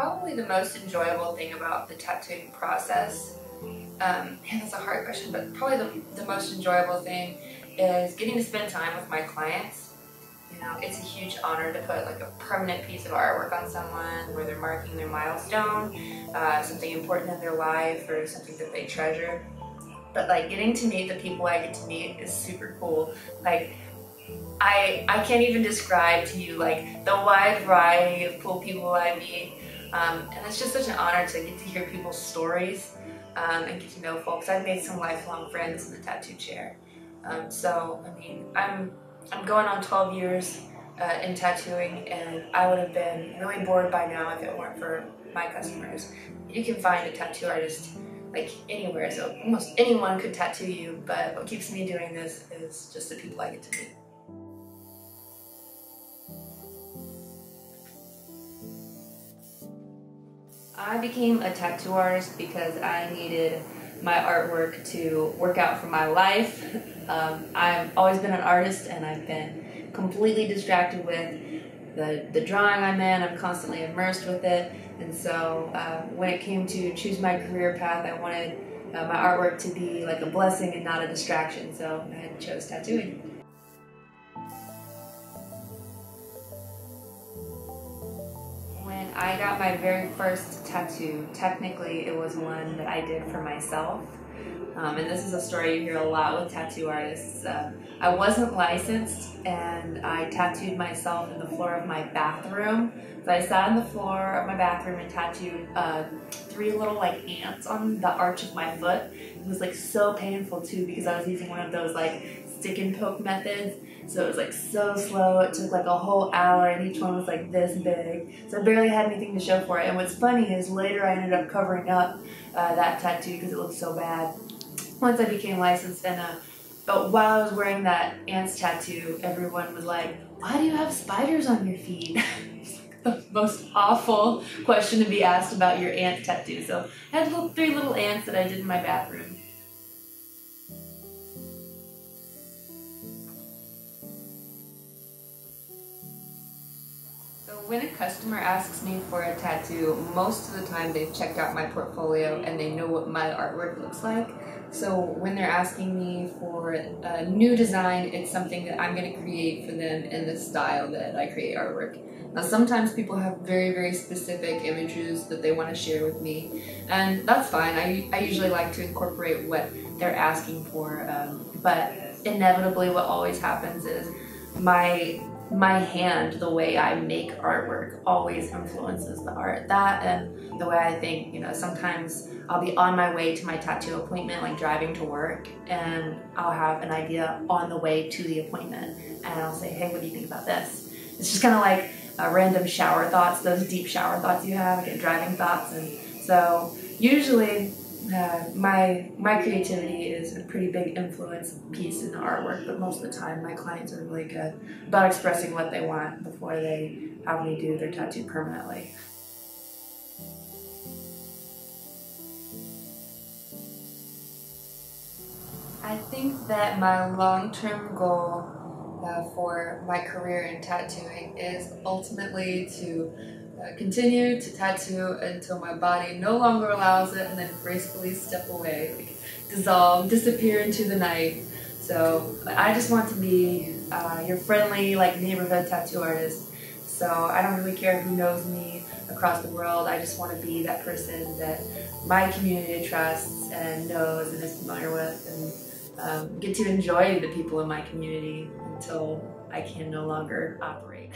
Probably the most enjoyable thing about the tattooing process, and that's a hard question, but probably the most enjoyable thing is getting to spend time with my clients. You know, it's a huge honor to put like a permanent piece of artwork on someone where they're marking their milestone, something important in their life or something that they treasure. But like getting to meet the people I get to meet is super cool. Like I can't even describe to you like the wide variety of cool people I meet. And it's just such an honor to get to hear people's stories and get to know folks. I've made some lifelong friends in the tattoo chair. So I mean, I'm going on 12 years in tattooing, and I would have been really bored by now if it weren't for my customers. You can find a tattoo artist like anywhere, so almost anyone could tattoo you, but what keeps me doing this is just the people I get to meet. I became a tattoo artist because I needed my artwork to work out for my life. I've always been an artist, and I've been completely distracted with the drawing I'm in. I'm constantly immersed with it, and so when it came to choose my career path, I wanted my artwork to be like a blessing and not a distraction, so I chose tattooing. When I got my very first tattoo, technically it was one that I did for myself. And this is a story you hear a lot with tattoo artists. I wasn't licensed, and I tattooed myself in the floor of my bathroom. So I sat on the floor of my bathroom and tattooed 3 little like ants on the arch of my foot. It was like so painful too, because I was using one of those like stick and poke methods. So it was like so slow. It took like a whole hour, and each one was like this big. So I barely had anything to show for it. And what's funny is later I ended up covering up that tattoo because it looked so bad once I became licensed. And but while I was wearing that ants tattoo, everyone was like, "Why do you have spiders on your feet?" It's like the most awful question to be asked about your ant tattoo. So I had 3 little ants that I did in my bathroom. When a customer asks me for a tattoo, most of the time they've checked out my portfolio and they know what my artwork looks like. So when they're asking me for a new design, it's something that I'm going to create for them in the style that I create artwork. Now sometimes people have very, very specific images that they want to share with me, and that's fine. I usually like to incorporate what they're asking for, but inevitably what always happens is my hand, the way I make artwork, always influences the art. That and the way I think, you know, sometimes I'll be on my way to my tattoo appointment, like driving to work, and I'll have an idea on the way to the appointment, and I'll say, "Hey, what do you think about this?" It's just kind of like random shower thoughts, those deep shower thoughts you have, like driving thoughts. And so usually my creativity is a pretty big influence piece in the artwork, but most of the time my clients are really good about expressing what they want before they have me do their tattoo permanently. I think that my long-term goal for my career in tattooing is ultimately to continue to tattoo until my body no longer allows it, and then gracefully step away, like dissolve, disappear into the night. So I just want to be your friendly, like neighborhood tattoo artist. So I don't really care who knows me across the world. I just want to be that person that my community trusts and knows and is familiar with, and get to enjoy the people in my community until I can no longer operate.